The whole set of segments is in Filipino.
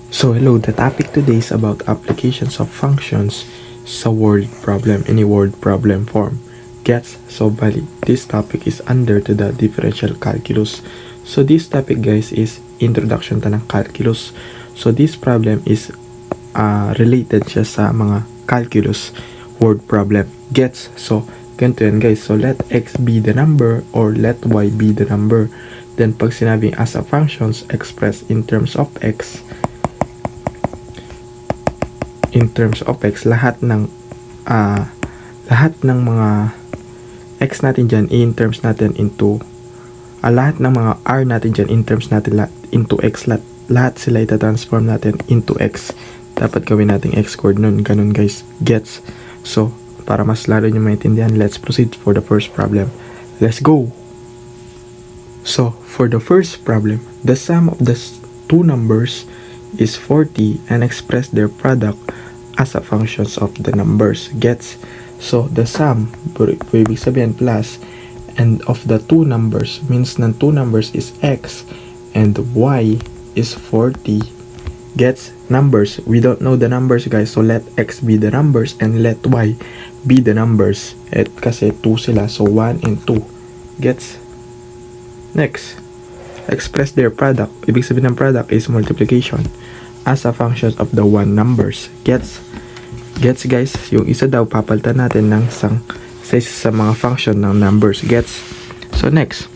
So hello, the topic today is about applications of functions sa word problem, any word problem form. Gets? So bali, this topic is under to the differential calculus. So this topic guys is introduction ta ng calculus. So this problem is related siya sa mga calculus word problem. Gets? So ganito yan guys. So let x be the number or let y be the number. Then pag sinabing as a functions expressed in terms of x, lahat ng mga x natin dyan in terms natin into lahat ng mga r natin dyan in terms natin into x, lahat sila itatransform natin into x. Dapat gawin natin x squared nun. Ganun guys. Gets? So para mas lalo nyo maintindihan, let's proceed for the first problem. Let's go! So for the first problem, the sum of the two numbers is 40 and express their product as a functions of the numbers. Gets? So the sum, ibig sabihin plus, and of the two numbers means ng two numbers is x and y is 40. Gets? Numbers, we don't know the numbers guys, so let x be the numbers and let y be the numbers. Kasi 2 sila, so 1 and 2. Gets? Next, express their product. Ibig sabihin ng product is multiplication as a function of the one numbers. Gets? Gets guys? Yung isa daw papalitan natin ng sa mga function ng numbers. Gets? So next,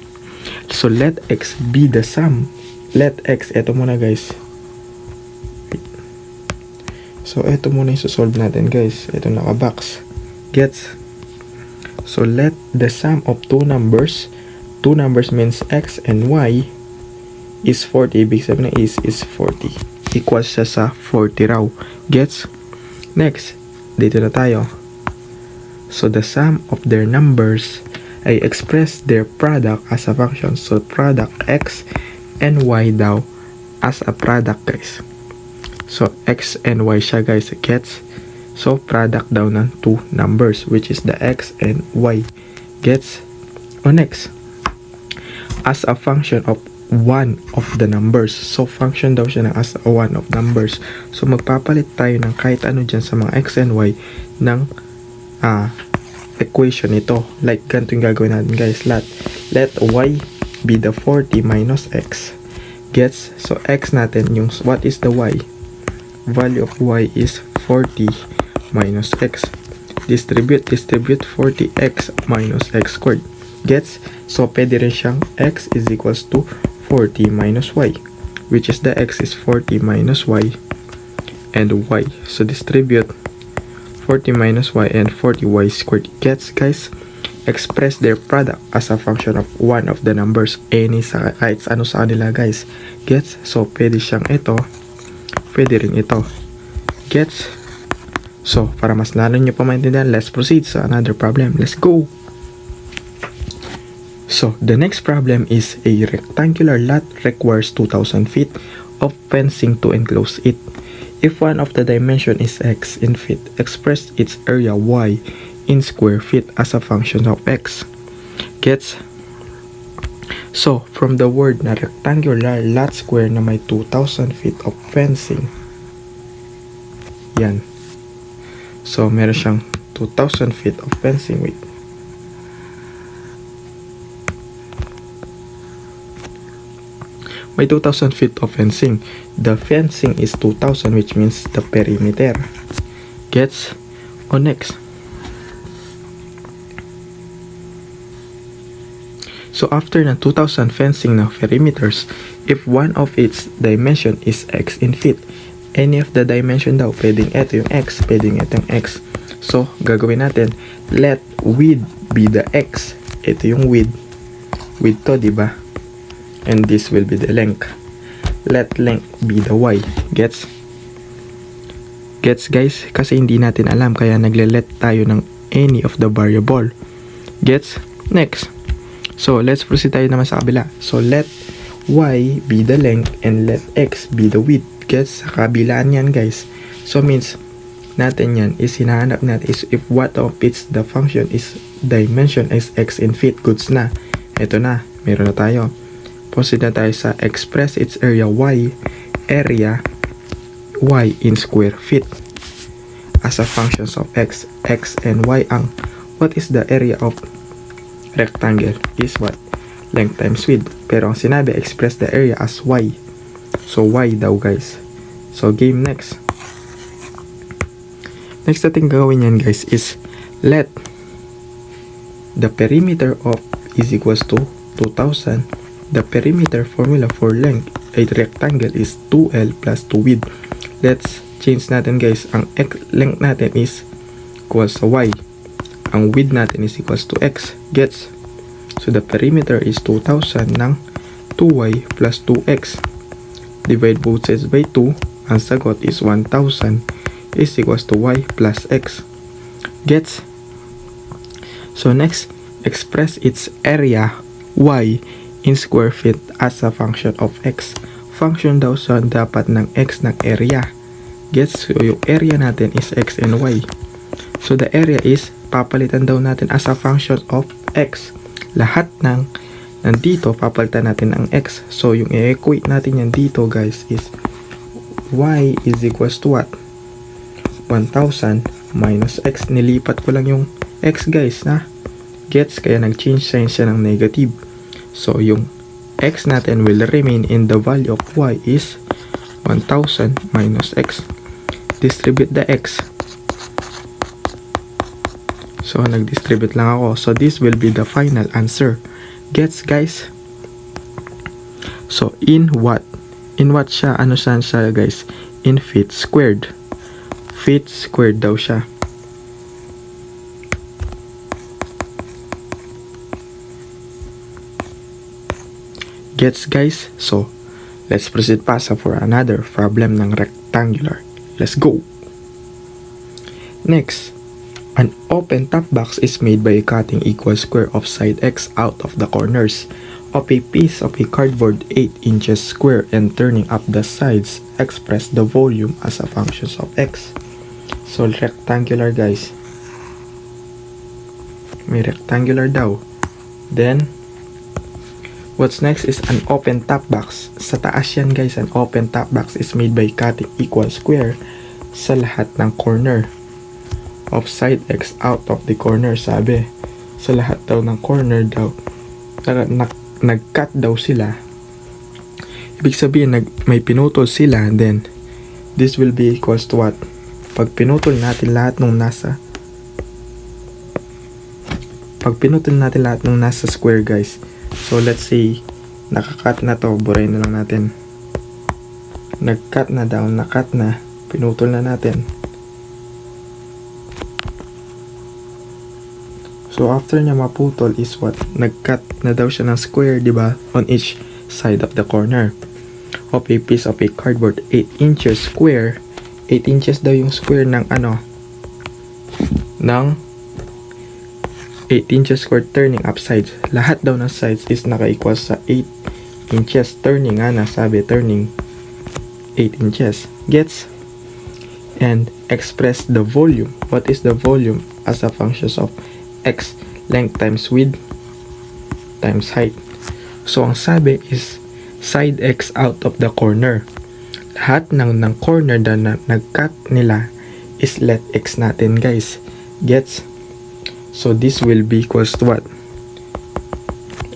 so let x be the sum. Let x, eto muna guys. So eto muna yung solve natin guys. Eto naka-box. Gets? So let the sum of two numbers means x and y is 40. Ibig sabihin na is 40. Equals siya sa 40 raw. Gets? Next, dito na tayo. So the sum of their numbers ay express their product as a function. So product x and y daw as a product guys. So x and y siya guys. Gets? So product daw ng two numbers which is the x and y. Gets? O next, as a function of one of the numbers. So function daw siya na as a one of numbers. So magpapalit tayo ng kahit ano dyan sa mga x and y ng equation ito. Like ganito yung gagawin natin guys. Let y be the 40 minus x. Gets? So x natin yung what is the y? Value of y is 40 minus x. Distribute 40x minus x squared. Gets? So pwede rin siyang x is equals to 40 minus y, which is the x is 40 minus y and y. So distribute 40 minus y and 40y squared. Gets guys? Express their product as a function of one of the numbers, any sa kahit ano sa kanila guys. Gets? So pwede siyang ito, pwede rin ito. Gets? So para mas lalo nyo pa maintindihan, let's proceed sa another problem. Let's go! So, the next problem is a rectangular lot requires 2,000 feet of fencing to enclose it. If one of the dimension is x in feet, express its area y in square feet as a function of x. Gets? So, from the word na rectangular lot square na may 2,000 feet of fencing, yan. So, meron siyang 2,000 feet of fencing. Wait. May 2,000 feet of fencing. The fencing is 2,000 which means the perimeter. Gets? O next. So after ng 2,000 fencing na perimeters, if one of its dimension is x in feet, any of the dimension daw, pwedeng ito yung x, pwedeng ito yung x. So gagawin natin, let width be the x. Ito yung width. Width to, diba? And this will be the length. Let length be the y. Gets? Gets guys? Kasi hindi natin alam kaya nagle-let tayo ng any of the variable. Gets? Next. So let's proceed tayo naman sa kabila. So let y be the length and let x be the width. Gets? Sa kabilaan yan guys. So means natin yan is hinahanap natin is if what of its the function is dimension is x in feet. Goods na. Ito na. Meron na tayo. Proceed na tayo sa express its area y. Area y in square feet as a functions of x and y. What is the area of rectangle is what? Length times width. Pero ang sinabi, express the area as y. So y daw guys. So game next. Next natin gawin yan guys is let the perimeter of is equals to 2000. The perimeter formula for length a rectangle is 2L plus 2 width. Let's change natin guys. Ang length natin is equals to y. Ang width natin is equals to x. Gets? So the perimeter is 2000 ng 2y plus 2x. Divide both sides by 2. Ang sagot is 1000 is equals to y plus x. Gets? So next, express its area y in square feet as a function of x. Function daw sa dapat ng x ng area. Gets? So yung area natin is x and y. So the area is papalitan daw natin as a function of x. Lahat ng nandito papalitan natin ng x. So yung i-equate natin yan dito guys is y is equals to what? 1000 minus x. Nilipat ko lang yung x guys na. Gets? Kaya nag-change sign siya ng negative. So yung x natin will remain in the value of y is 1000 minus x. Distribute the x. So nag-distribute lang ako. So this will be the final answer. Gets guys? So in what? In what siya? Ano saan siya guys? In feet squared. Feet squared daw siya. Gets guys? So let's proceed pa for another problem ng rectangular. Let's go! Next, an open top box is made by cutting equal square of side x out of the corners of a piece of a cardboard 8 inches square and turning up the sides. Express the volume as a function of x. So rectangular guys. May rectangular daw. Then what's next is an open top box. Sa taas yan guys, an open top box is made by cutting equal square sa lahat ng corner of side x out of the corner. Sabi, sa lahat daw ng corner daw, nag-cut daw sila. Ibig sabihin, may pinutol sila, and then this will be equals to what? Pag pinutol natin lahat ng nasa square guys. So let's say nakakat na to, burayin na lang natin. Nag-cut na daw, nakat na, pinutol na natin. So after niya maputol is what? Nag-cut na daw siya ng square, di ba? On each side of the corner of a piece of a cardboard 8 inches square. 8 inches daw yung square ng ng 8 inches square turning up sides. Lahat daw ng sides is naka-equal sa 8 inches. Turning nga na, sabi turning 8 inches. Gets? And express the volume. What is the volume as a function of x? Length times width times height. So ang sabi is side x out of the corner. Lahat ng corner na nag-cut nila is let x natin guys. Gets? So this will be equals to what?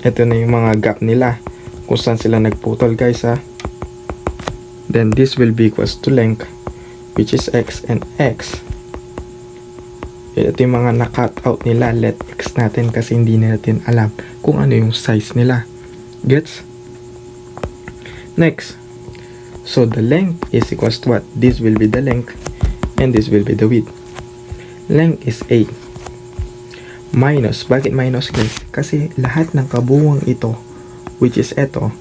Ito na yung mga gap nila kung saan sila nagputol guys ha. Then this will be equals to length, which is x, and x. Ito yung mga na-cut out nila, let x natin kasi hindi natin alam kung ano yung size nila. Gets? Next, so the length is equals to what? This will be the length and this will be the width. Length is 8 minus, bakit minus guys? Kasi lahat ng kabuuan ito, which is ito,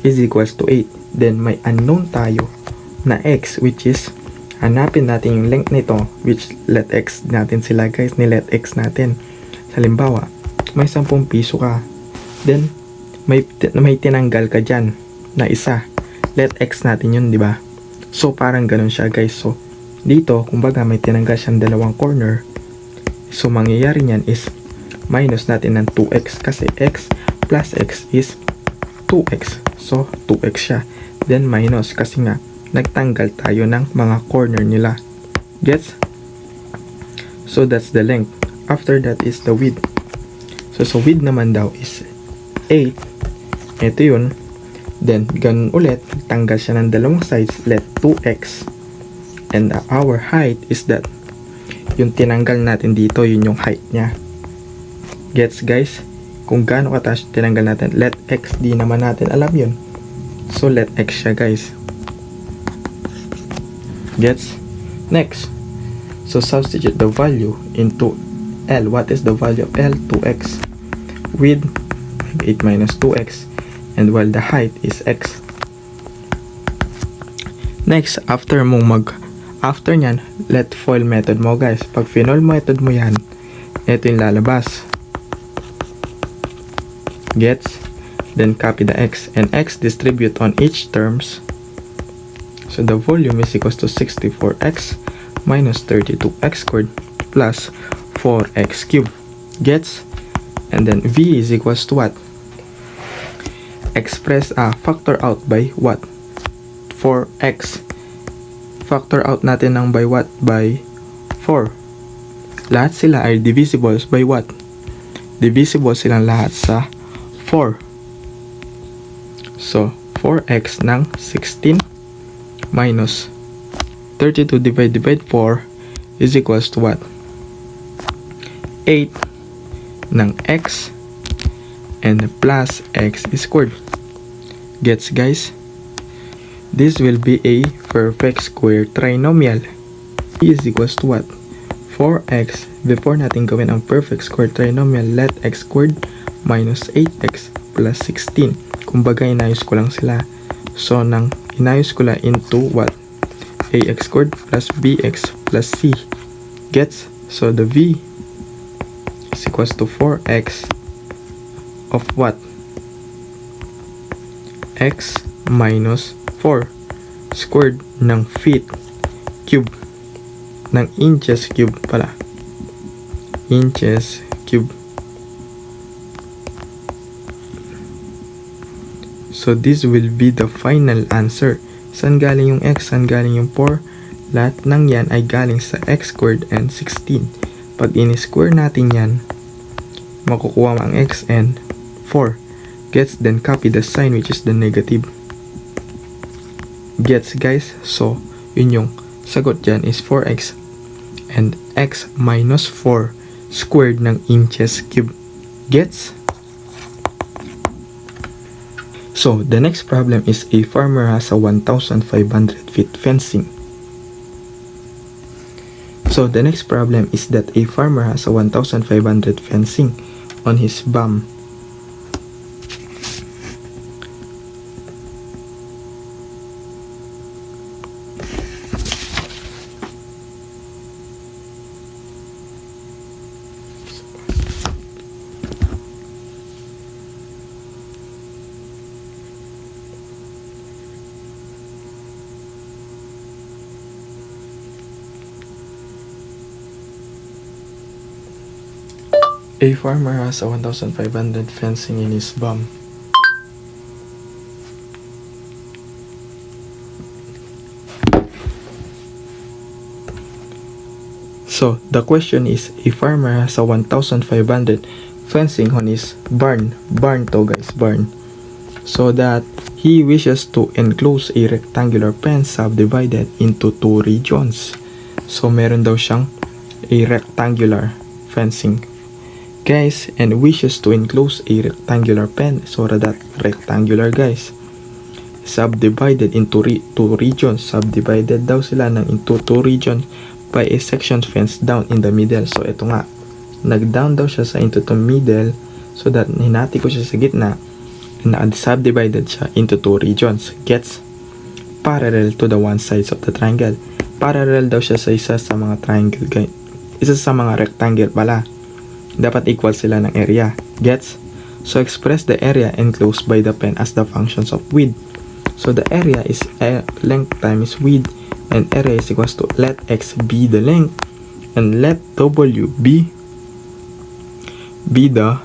is equals to 8. Then may unknown tayo na x, which is hanapin natin yung length nito, which let x natin sila guys, ni let x natin. Halimbawa, may 10 piso ka, then may tinanggal ka dyan na isa, let x natin yun, di ba? So parang ganun siya guys. So dito, kumbaga may tinanggal siyang dalawang corner, so mangyayari niyan is minus natin ng 2x kasi x plus x is 2x, so 2x siya. Then minus kasi nga nagtanggal tayo ng mga corner nila. Gets? So that's the length. After that is the width. So width naman daw is 8. Ito yun. Then ganun ulit, tanggal siya ng dalawang sides, let 2x. And our height is that. Yung tinanggal natin dito, yun yung height niya. Gets guys? Kung gaano kataas tinanggal natin, let x, di naman natin alam yun. So let x siya guys. Gets? Next. So substitute the value into L. What is the value of L? 2x. With 8 minus 2x. And while the height is x. Next, after nyan, let FOIL method mo guys. Pag FOIL method mo yan, ito yung lalabas. Gets? Then copy the x. And x distribute on each terms. So the volume is equals to 64x minus 32x squared plus 4x cubed. Gets? And then v is equals to what? Express factor out by what? 4x. Factor out natin ng by what? By 4. Lahat sila ay divisibles by what? Divisible silang lahat sa 4. So 4x ng 16 minus 32 divided by 4 is equals to what? 8 ng x and plus x squared. Gets guys? This will be a perfect square trinomial. Is equals to what? 4x. Before natin gawin ang perfect square trinomial, let x squared minus 8x plus 16. Kumbaga inayos ko lang sila. So nang inayos ko lang into what? Ax squared plus bx plus c. Gets? So the v is equals to 4x of what? X minus 4 squared ng feet cube ng inches cube pala. Inches cube. So this will be the final answer. Saan galing yung x? Saan galing yung 4? Lahat ng yan ay galing sa x squared and 16. Pag in-square natin yan, makukuha mo ang x and 4. Gets? Then copy the sign which is the negative. Gets guys? So yun yung sagot dyan is 4x and x minus 4 squared ng inches cube. Gets? So the next problem is a farmer has a 1,500 feet fencing. So the next problem is that a farmer has a 1,500 fencing on his farm. A farmer has a 1,500 fencing in his farm. So the question is, a farmer has a 1,500 fencing on his barn. Barn to guys, barn. So that he wishes to enclose a rectangular pen subdivided into 2 regions. So meron daw siyang a rectangular fencing. Guys, and wishes to enclose a rectangular pen. So that rectangular guys, subdivided into 2 regions. Subdivided daw sila ng into 2 regions by a section fence down in the middle. So ito nga, nag-down daw siya sa into the middle, so that hinati ko siya sa gitna and subdivided siya into 2 regions. Gets? Parallel to the one sides of the triangle. Parallel daw siya sa isa sa mga triangle guys. Isa sa mga rectangle pala. Dapat equal sila ng area. Gets? So express the area enclosed by the pen as the functions of width. So the area is length times width, and area is equals to let x be the length and let w be the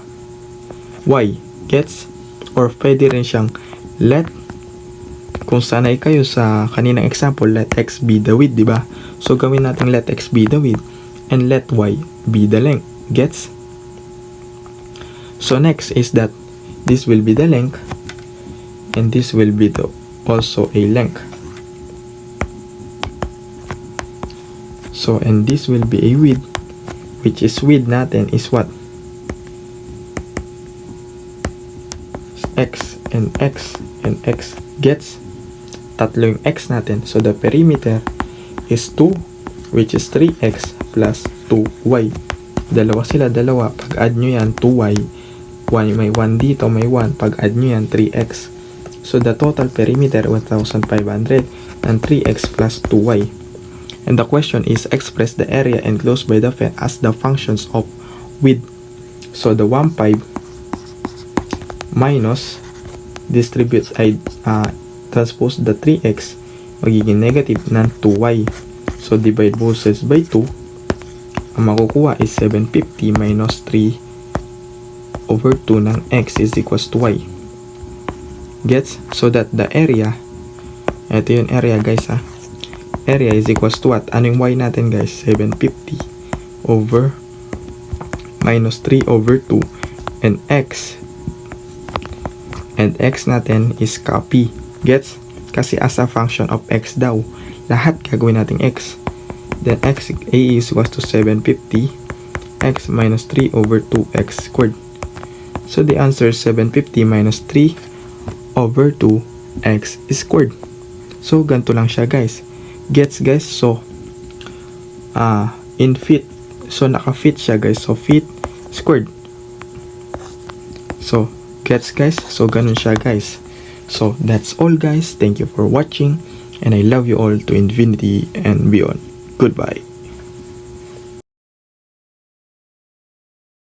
y. Gets? Or pwede rin siyang let, kung sanay kayo sa kaninang example, let x be the width, diba? So gawin natin let x be the width and let y be the length. Gets? So next is that this will be the length and this will be also a length. So and this will be a width, which is width natin is what? X and x and x. Gets? Tatlo yung x natin. So the perimeter is 2, which is 3x plus 2y. Dalawa sila, dalawa. Pag add nyo yan, 2y. May 1 dito, may 1. Pag add nyo yan, 3x. So the total perimeter, 1,500 and 3x plus 2y. And the question is, express the area enclosed by the fence as the functions of width. So the 1,500 minus distribute transpose the 3x, magiging negative ng 2y. So divide both sides by 2. Ang makukuha is 750 minus 3 over 2 ng x is equals to y. Gets? So that the area, ito yung area guys ha. Area is equals to what? Ano yung y natin guys? 750 over minus 3 over 2 and x natin is copy. Gets? Kasi as a function of x daw, lahat gagawin natin x. Then x a is equals to 750 x minus 3 over 2x squared. So the answer is 750 minus 3 over 2x squared. So ganito lang siya guys. Gets guys? So in feet, so naka-fit siya guys. So feet squared. So gets guys? So ganun siya guys. So that's all guys. Thank you for watching and I love you all to infinity and beyond. Goodbye.